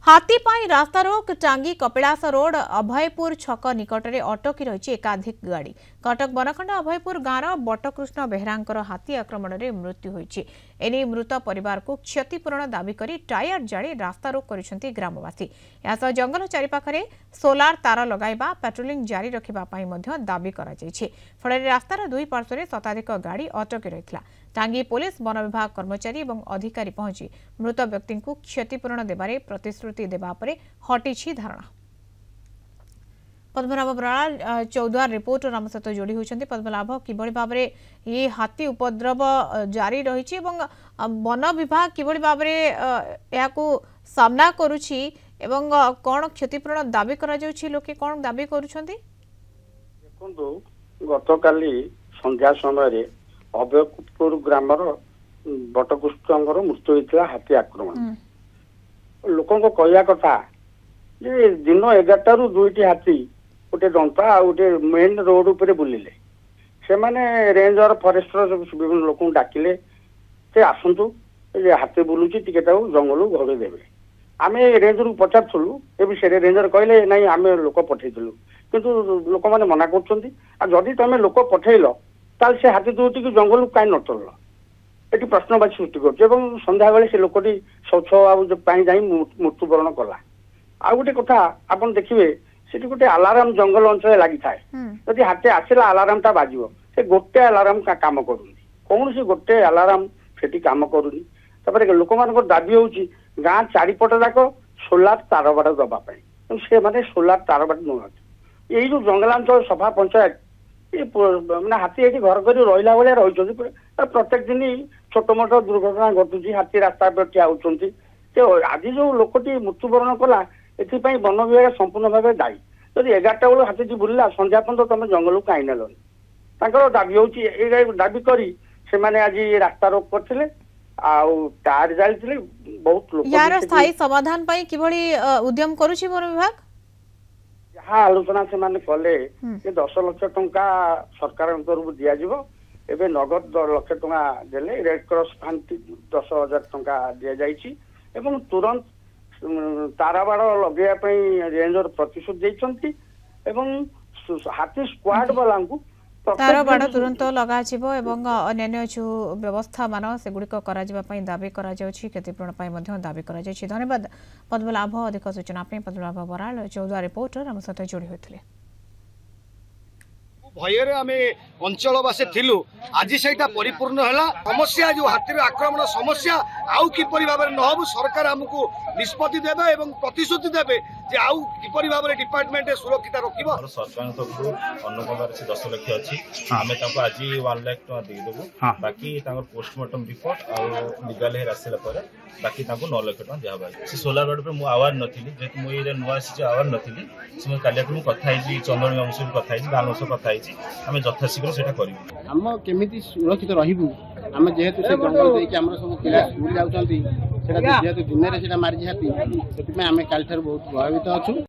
हाथी पाई रास्ता रोक टांगी कपिलास रोड अभयपुर छक निकट में अटकी रही एकाधिक गाड़ी। कटक बनखंड अभयपुर गाँव बटकृष्ण बेहरांकर हाथी आक्रमण में मृत्यु होईछि। एने मृत परिवार को क्षतिपूरण दाबी करी टायर जाड़ी रास्ता रोक करिसेंति ग्रामवासी। यासह जंगल चारिपाखरे सोलार तार लगाइबा पेट्रोलिंग जारी रखिबा पई मध्य दाबी करा जायछि। फଳରେ रास्तार दुई पार्श्वरे शताधिक गाड़ी अटकी रहितला। टांगी पुलिस वन विभाग कर्मचारी और अधिकारी पहुंची मृत व्यक्ति को क्षतिपूरण देबारे प्रतिश्रुति देबा परे हटिछि धारणा। पद्मनाभ बराल चौद्वार रिपोर्टर आम सहित जोड़ी होती। पद्मनाभ किभଳି भाबरे ये हाथी उपद्रव जारी रही वन विभाग किभଳି भाबरे याकू सामना करुछि एवं कौन क्षतिपूरण दाबी करा जाउछि लोके कौन दाबी करूछंती? देखंतु गतकाली संध्या समय अभयपुर ग्रामर बटकृष्णंकर मृत्यु होता हाथी आक्रमण। लोकों कहया कथा जे दिन 11 रु 2टी हाथी गोटे दंता आ गोटे मेन रोड उपरे बुलिले। से माने रेंजर फॉरेस्टर विभिन्न लोक डाकिले से आसतु हाथी बुलूची टिके जंगल घरे देवे। आमे रेंजर को पचारूँ ए विषय रेंजर कहले नाई आमे लोक पठेलु किंतु लोक मैंने मना करी तुम लोक पठेल ताल से हाथी दुटी की जंगल कहीं नटल ये प्रश्नवाची सृष्टि कर सन्ध्या बेले से लोकटी शौच जाई मृत्युवरण कला। आ गोटे कथा आप देखिए से गोटे अलार्म जंगल अंचल लगी थाए जदि हाथी आसला अलार्म टा बाजिव से गोटे अलार्म काम करूनी कौन से गोटे अलार्म से काम करूनी। लोक मान दाबी होची गाँ चारिपट जाक सोलार तार बाट दवाई से माने सोलार तार बाट नुहति यही जो जंगलांचल सभा पंचायत ये मैंने हाथी ये घर कर रहा भाया रही प्रत्येक दिन छोट मोट दुर्घटना घटुची हाथी रास्ता पर ठिया होती। आज जो लोकटी मृत्युवरण कला एपाई वन विभाग संपूर्ण भाव दायी। जदि 11टा बेलू हाथी बुलला संध्या पर्यटन तुम जंगल कहीं नेलन दाबी हो दाबी करी से माने आज रास्ता रोक करथिले टायर जाली बहुत लोग यार स्थायी समाधान पाई किभଳି उद्यम करूची वन विभाग जहाँ आलोचना से माने कले 10 लाख टंका सरकार तरफ दिया जिवो एबे नगद 10 लाख टंका देले रेड क्रॉस फंड 10,000 टंका दिया जाइछि एवं तुरंत ताराबाड़ लगे रेंजर प्रतिशोध देइछंती एवं हाथी स्क्वाड वाला तारबाड़ तुरंत लगा अन्य जो व्यवस्था मान से गुड़िक दाबी कर क्षतिपूरण दाबी कर। धन्यवाद पद्मनाभ। अधिक सूचना पद्मनाभ बराल चौद्वार रिपोर्टर आम सहित जोड़ी होते। भयर आम अंचलवासी थिलु आज से परिपूर्ण है समस्या जो हाथी आक्रमण समस्या आउ किपरि भाव में नहबु सरकार आमको निष्पत्ति देबे एवं प्रतिश्रुति देबे जे आउ किपरि भाव में डिपार्टमेंट सुरक्षित रखिबो। सरकार तरफ अन्नपदार से 10 लाख अच्छी आम आज 1 लाख टका देदेबू बाकी पोस्टमार्टम रिपोर्ट आउ लीगल हेयर आसला बाकी 9 लाख टका दिया से सोलार रोड पर मुझे आवार नी जेहतु मुझे नुआ आसी आवार नी से काली कथा चंदन बाबू सब कथा गाँव सब कथा आम यथाशीघ्र से आम केमी सुरक्षित रही आम जेहेतु से जंगल देखिए आम सब पिला स्कूल जाऊँगी जेहेतु दिन में मारी हाथी से आम काल बहुत प्रभावित अच्छु।